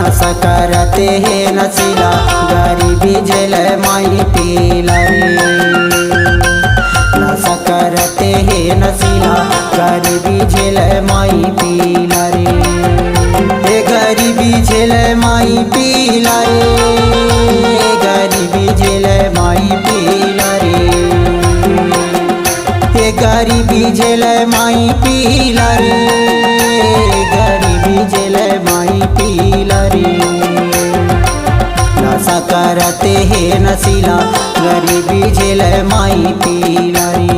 नशा करते हे नशीला गरीबी झेल माई पीला रे। नशा करते हे नशीला गरीबी झेल माई पीला रे। हे गरीबी झेल माई पीला रे। गरीबी झेल माई पीला रे। हे गरीबी झेल माई पीला रे। गरीबी झेल माई पीला रे। नशा करते हे नशीला गरीबी झेल माई पीला रे।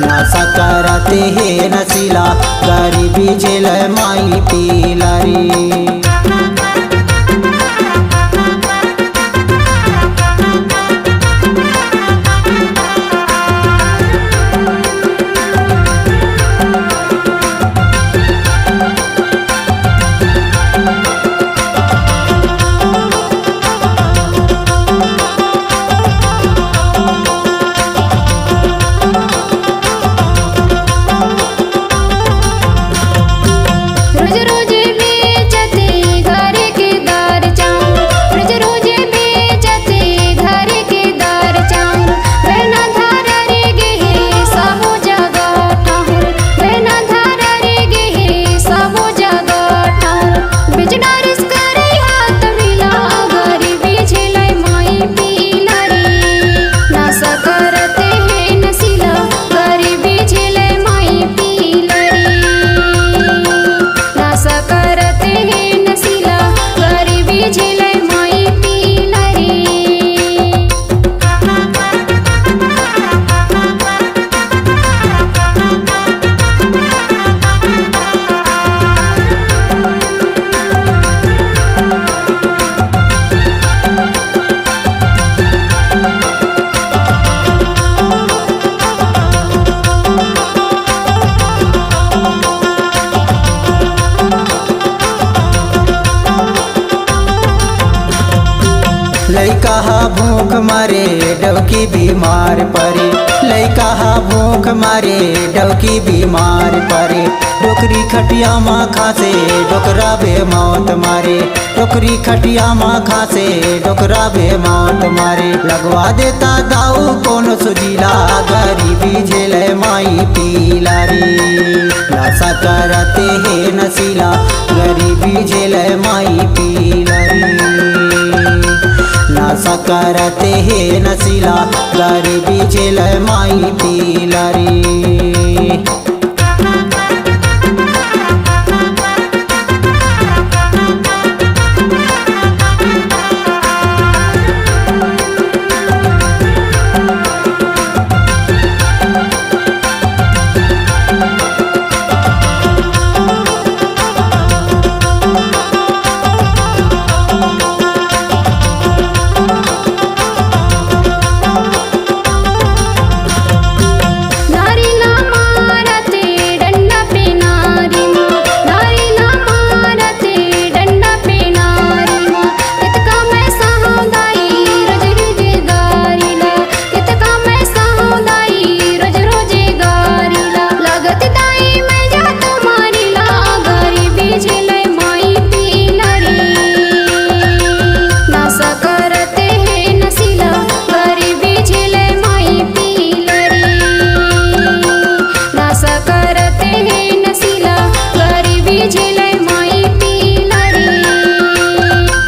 नशा करते हे नशीला गरीबी झेल माई पीला रे। लइका हा भूख मारे डवकी बीमार परे। लइका हा भूख मारे डवकी बीमार परे। डोकरी खटिया माँ खासे डोकरा बे मौत मारे। डोकरी खटिया माँ खासे डोकरा बे मौत मारे। लगवा देता दाऊ कौन सुजीला गरीबी झेल माई पीला रे। नशा करते हे नशीला गरीबी झेल माई पीला रे। नशा करते हे नशीला गरीबी झेल माई पीला रे।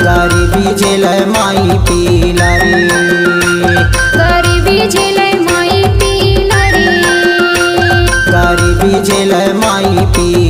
गरीबी झेल माई पीला रे। गरीबी झेल माई पीला रे। गरीबी झेल माई पीला।